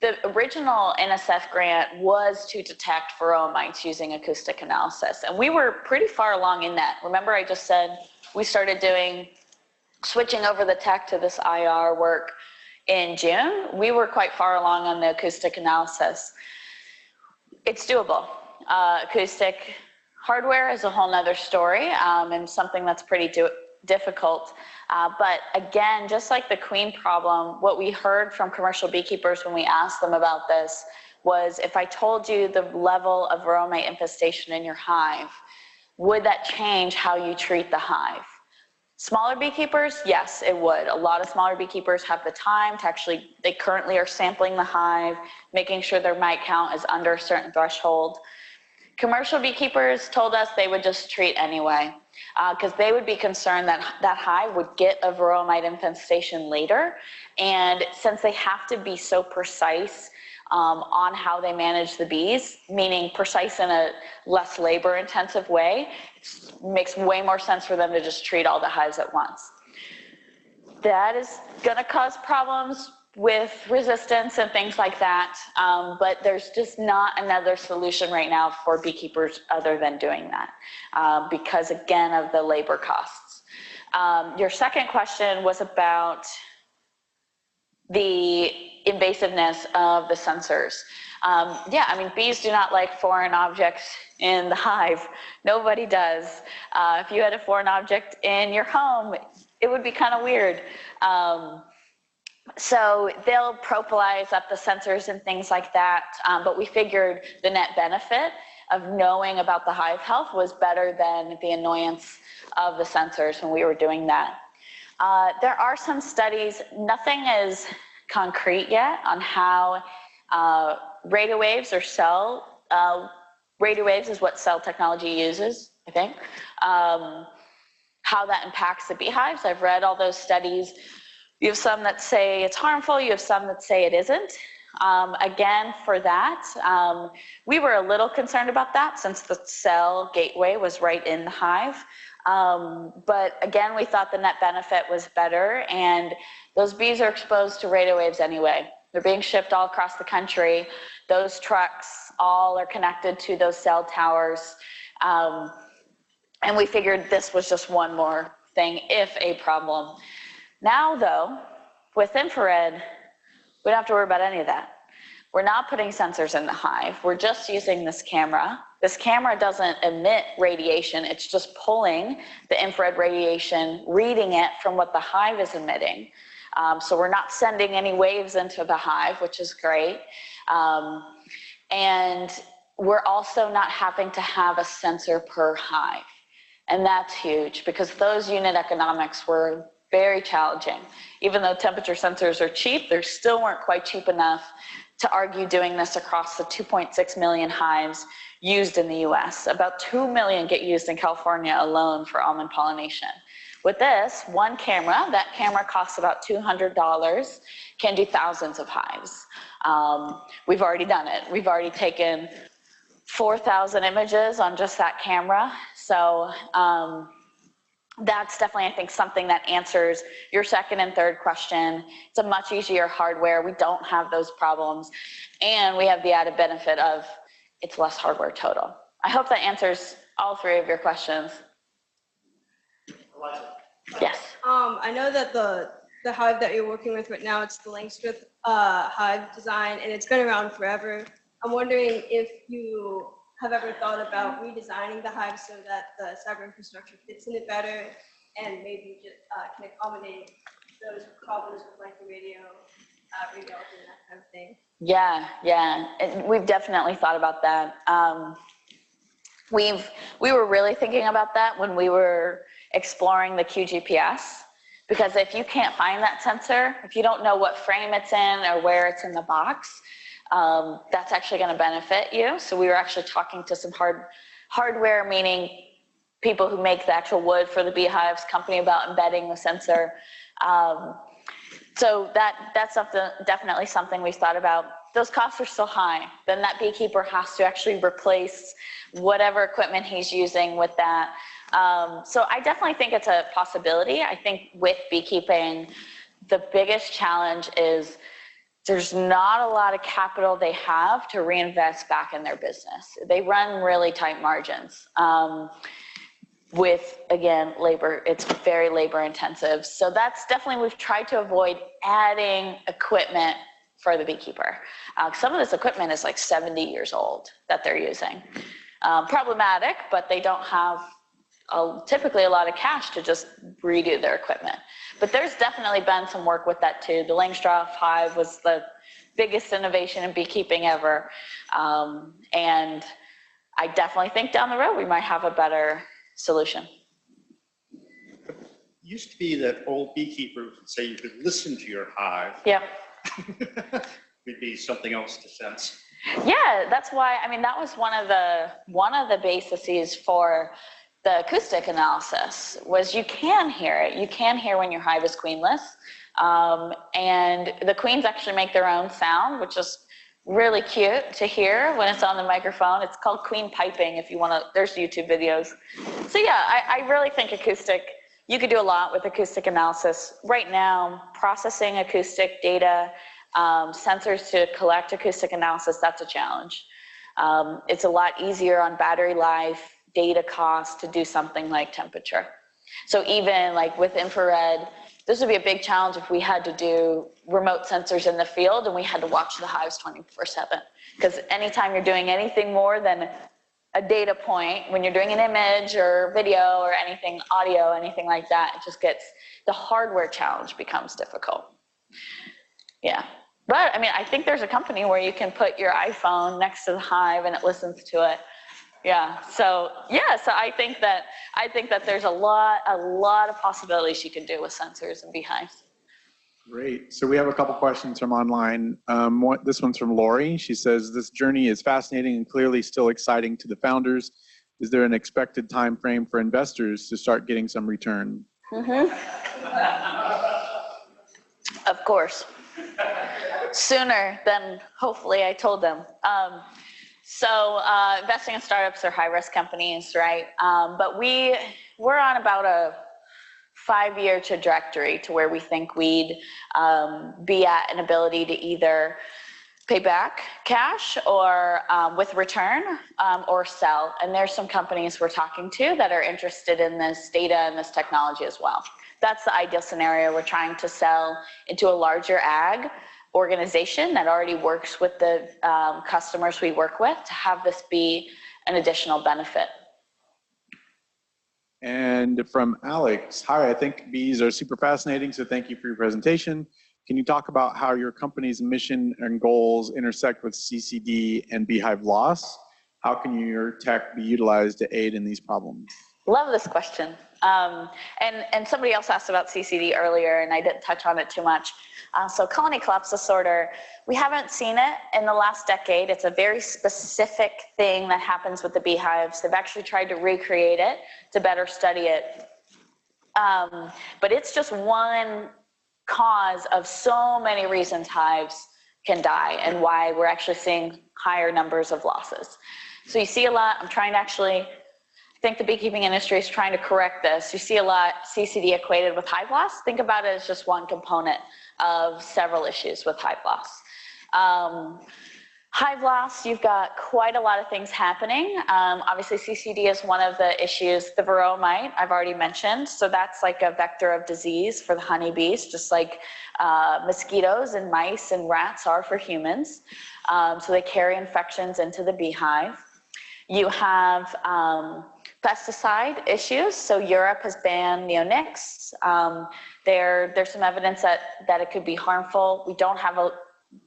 the original NSF grant was to detect varroa mites using acoustic analysis. And we were pretty far along in that. Remember I just said we started switching over the tech to this IR work in June. We were quite far along on the acoustic analysis. It's doable. Acoustic hardware is a whole nother story and something that's pretty difficult. But again, just like the queen problem, what we heard from commercial beekeepers when we asked them about this was, if I told you the level of varroa mite infestation in your hive, would that change how you treat the hive? Smaller beekeepers, yes, it would. A lot of smaller beekeepers have the time to actually, they currently are sampling the hive, making sure their mite count is under a certain threshold. Commercial beekeepers told us they would just treat anyway, because they would be concerned that that hive would get a varroa mite infestation later. And since they have to be so precise on how they manage the bees, meaning precise in a less labor intensive way, it makes way more sense for them to just treat all the hives at once. That is gonna cause problems with resistance and things like that, but there's just not another solution right now for beekeepers other than doing that, because again of the labor costs. Your second question was about the invasiveness of the sensors. Yeah, I mean, bees do not like foreign objects in the hive. Nobody does. If you had a foreign object in your home, it would be kind of weird. So they'll propolize up the sensors and things like that, but we figured the net benefit of knowing about the hive health was better than the annoyance of the sensors when we were doing that. There are some studies, nothing is concrete yet on how radio waves or cell, radio waves is what cell technology uses, I think, how that impacts the beehives. I've read all those studies. You have some that say it's harmful, you have some that say it isn't. Again, for that, we were a little concerned about that since the cell gateway was right in the hive. But again, we thought the net benefit was better, and those bees are exposed to radio waves anyway. They're being shipped all across the country. Those trucks all are connected to those cell towers. And we figured this was just one more thing, if a problem. Now though, with infrared, we don't have to worry about any of that. We're not putting sensors in the hive. We're just using this camera. This camera doesn't emit radiation. It's just pulling the infrared radiation, reading it from what the hive is emitting. So we're not sending any waves into the hive, which is great. And we're also not having to have a sensor per hive. And that's huge because those unit economics were very challenging. Even though temperature sensors are cheap, they still weren't quite cheap enough to argue doing this across the 2.6 million hives used in the US. About 2 million get used in California alone for almond pollination. With this, one camera, that camera costs about $200, can do thousands of hives. We've already done it. We've already taken 4,000 images on just that camera. So that's definitely, I think, something that answers your second and third question. It's a much easier hardware. We don't have those problems. And we have the added benefit of it's less hardware total. I hope that answers all three of your questions. Yes. I know that the hive that you're working with right now, it's the Langstroth hive design, and it's been around forever. I'm wondering if you have ever thought about redesigning the hive so that the cyber infrastructure fits in it better and maybe just can accommodate those problems with like the radio, radiology and that kind of thing. Yeah, we've definitely thought about that. We were really thinking about that when we were exploring the QGPS, because if you can't find that sensor, if you don't know what frame it's in or where it's in the box, that's actually going to benefit you. So we were actually talking to some hardware, meaning people who make the actual wood for the beehives company, about embedding the sensor. So that's definitely something we've thought about. Those costs are still high. Then that beekeeper has to actually replace whatever equipment he's using with that. So I definitely think it's a possibility. I think with beekeeping, the biggest challenge is there's not a lot of capital they have to reinvest back in their business. They run really tight margins. With, again, labor, it's very labor intensive. So that's definitely, we've tried to avoid adding equipment for the beekeeper. Some of this equipment is like 70 years old that they're using. Problematic, but they don't have typically a lot of cash to just redo their equipment. But there's definitely been some work with that too. The Langstroth hive was the biggest innovation in beekeeping ever. And I definitely think down the road we might have a better solution. It used to be that old beekeepers would say you could listen to your hive. Yeah. Would be something else to sense. Yeah, that's why, I mean, that was one of the bases for the acoustic analysis, was you can hear it. You can hear when your hive is queenless. And the queens actually make their own sound, which is really cute to hear when it's on the microphone. It's called queen piping if you want to, there's YouTube videos. So yeah, I really think acoustic, you could do a lot with acoustic analysis. Right now, processing acoustic data, sensors to collect acoustic analysis, that's a challenge. It's a lot easier on battery life, data cost to do something like temperature. So even like with infrared, this would be a big challenge if we had to do remote sensors in the field and we had to watch the hives 24/7. Because anytime you're doing anything more than a data point, when you're doing an image or video or anything, audio, anything like that, it just gets, the hardware challenge becomes difficult. Yeah. But I mean, I think there's a company where you can put your iPhone next to the hive and it listens to it. yeah. So I think that there's a lot of possibilities you can do with sensors and beehives. Great. So we have a couple questions from online. This one's from Lori. She says, this journey is fascinating and clearly still exciting to the founders. Is there an expected time frame for investors to start getting some return? Of course. Sooner than hopefully I told them. So investing in startups are high-risk companies, right? But we're on about a 5-year trajectory to where we think we'd be at an ability to either pay back cash or with return or sell. And there's some companies we're talking to that are interested in this data and this technology as well. That's the ideal scenario. We're trying to sell into a larger ag organization that already works with the customers we work with to have this be an additional benefit. And from Alex, hi, I think bees are super fascinating, so thank you for your presentation. Can you talk about how your company's mission and goals intersect with CCD and beehive loss? How can your tech be utilized to aid in these problems? Love this question. And somebody else asked about CCD earlier, and I didn't touch on it too much. So colony collapse disorder, we haven't seen it in the last decade. It's a very specific thing that happens with the beehives. They've actually tried to recreate it to better study it. But it's just one cause of so many reasons hives can die and why we're actually seeing higher numbers of losses. So you see a lot, I think the beekeeping industry is trying to correct this. You see a lot CCD equated with hive loss. Think about it as just one component of several issues with hive loss. Hive loss, you've got quite a lot of things happening. Obviously CCD is one of the issues. The varroa mite, I've already mentioned. So that's like a vector of disease for the honeybees, just like mosquitoes and mice and rats are for humans. So they carry infections into the beehive. You have pesticide issues. So Europe has banned neonics. There's some evidence that it could be harmful. We don't have a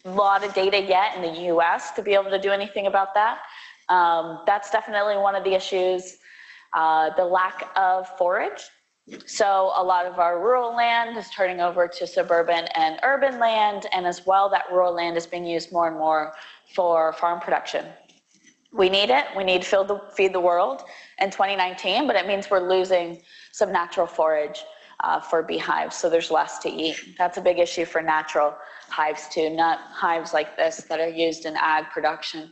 lot of data yet in the US to be able to do anything about that. That's definitely one of the issues. The lack of forage. So a lot of our rural land is turning over to suburban and urban land, and as well that rural land is being used more and more for farm production. We need it. We need to feed the world in 2019, but it means we're losing some natural forage for beehives, so there's less to eat. That's a big issue for natural hives too, not hives like this that are used in ag production.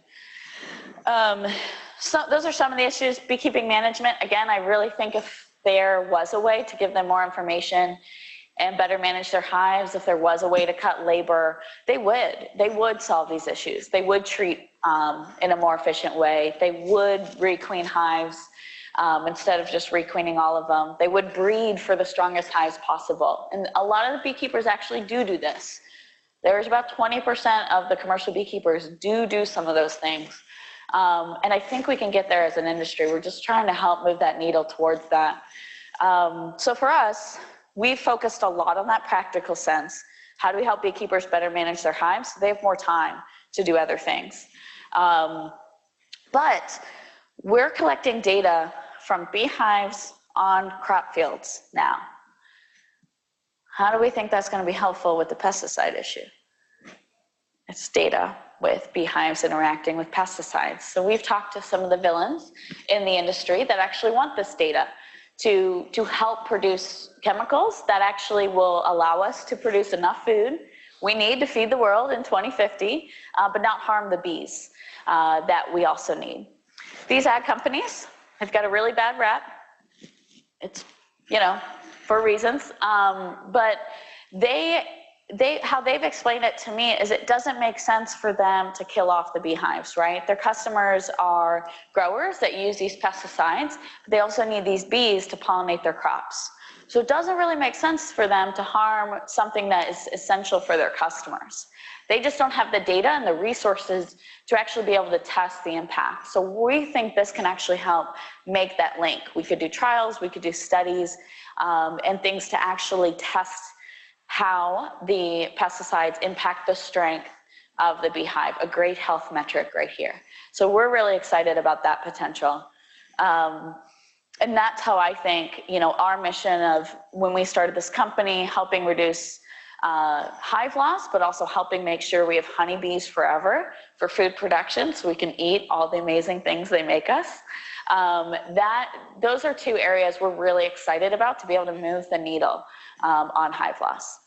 So those are some of the issues. Beekeeping management, again, I really think if there was a way to give them more information and better manage their hives, if there was a way to cut labor, they would solve these issues. They would treat in a more efficient way. They would requeen hives instead of just requeening all of them. They would breed for the strongest hives possible. And a lot of the beekeepers actually do this. There's about 20% of the commercial beekeepers do some of those things. And I think we can get there as an industry. We're just trying to help move that needle towards that. So for us, we've focused a lot on that practical sense. How do we help beekeepers better manage their hives so they have more time to do other things? But we're collecting data from beehives on crop fields now. How do we think that's going to be helpful with the pesticide issue? It's data with beehives interacting with pesticides. So we've talked to some of the villains in the industry that actually want this data to help produce chemicals that actually will allow us to produce enough food we need to feed the world in 2050, but not harm the bees that we also need. These ag companies have got a really bad rap. It's, for reasons, but how they've explained it to me is it doesn't make sense for them to kill off the beehives, right? Their customers are growers that use these pesticides, but they also need these bees to pollinate their crops. So it doesn't really make sense for them to harm something that is essential for their customers. They just don't have the data and the resources to actually be able to test the impact. So we think this can actually help make that link. We could do trials, we could do studies, and things to actually test how the pesticides impact the strength of the beehive, a great health metric right here. So we're really excited about that potential. And that's how I think, you know, our mission of when we started this company, helping reduce hive loss, but also helping make sure we have honeybees forever for food production so we can eat all the amazing things they make us. Those are two areas we're really excited about to be able to move the needle on hive loss.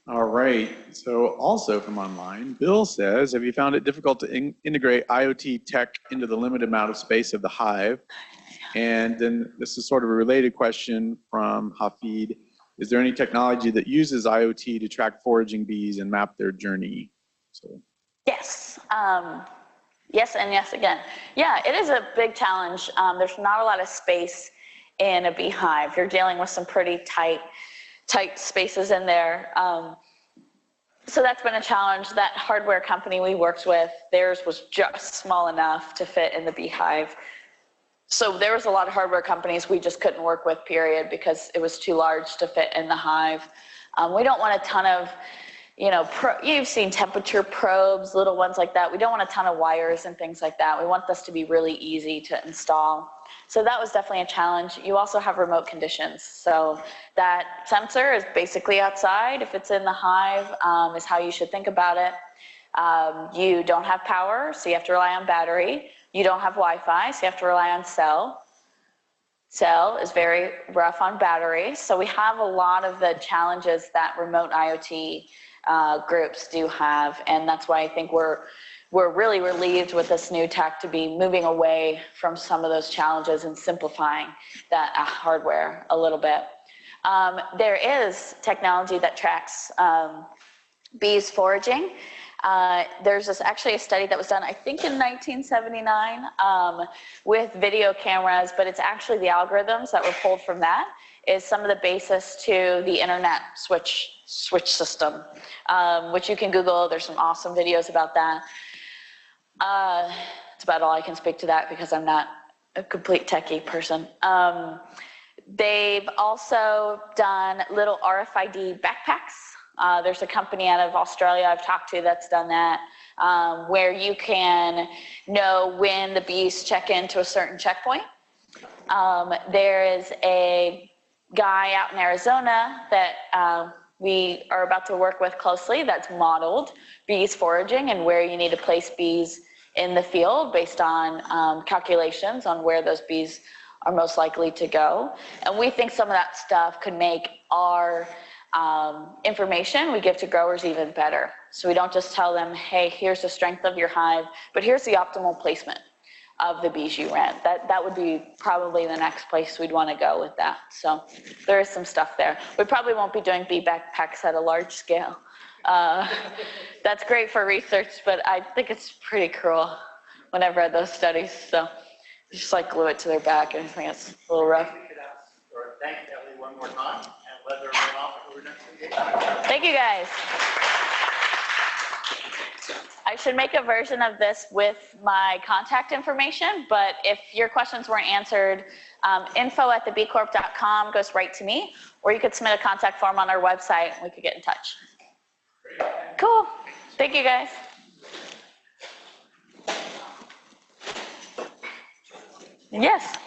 All right. So also from online, Bill says, have you found it difficult to integrate IoT tech into the limited amount of space of the hive? And then this is sort of a related question from Hafid. Is there any technology that uses IoT to track foraging bees and map their journey? So. Yes. Yes and yes again. Yeah, it is a big challenge. There's not a lot of space in a beehive. You're dealing with some pretty tight spaces in there. So that's been a challenge. That hardware company we worked with, theirs was just small enough to fit in the beehive. So there was a lot of hardware companies we just couldn't work with, period, because it was too large to fit in the hive. We don't want a ton of, you know, you've seen temperature probes, little ones like that. We don't want a ton of wires and things like that. We want this to be really easy to install. So that was definitely a challenge. You also have remote conditions. So that sensor is basically outside. If it's in the hive, is how you should think about it. You don't have power, so you have to rely on battery. You don't have Wi-Fi, so you have to rely on cell. Cell is very rough on battery. So we have a lot of the challenges that remote IoT groups do have, and that's why I think we're really relieved with this new tech to be moving away from some of those challenges and simplifying that hardware a little bit. There is technology that tracks bees foraging. There's actually a study that was done, I think in 1979, with video cameras, but it's actually the algorithms that were pulled from that is some of the basis to the internet switch system, which you can Google. There's some awesome videos about that. It's about all I can speak to that because I'm not a complete techie person. They've also done little RFID backpacks. There's a company out of Australia I've talked to that's done that, where you can know when the bees check into a certain checkpoint. There is a guy out in Arizona that we are about to work with closely that's modeled bees foraging and where you need to place bees in the field based on calculations on where those bees are most likely to go. And we think some of that stuff could make our information we give to growers even better. So we don't just tell them, hey, here's the strength of your hive, but here's the optimal placement of the bees you rent. That would be probably the next place we'd want to go with that. So there is some stuff there. We probably won't be doing bee backpacks at a large scale. That's great for research, but I think it's pretty cruel when I've read those studies. So just like glue it to their back, and I think it's a little rough. We could ask or thank Ellie one more time and let her run off to her next engagement. Thank you guys. I should make a version of this with my contact information, but if your questions weren't answered, info@thebeecorp.com goes right to me, or you could submit a contact form on our website and we could get in touch. Cool. Thank you guys. Yes.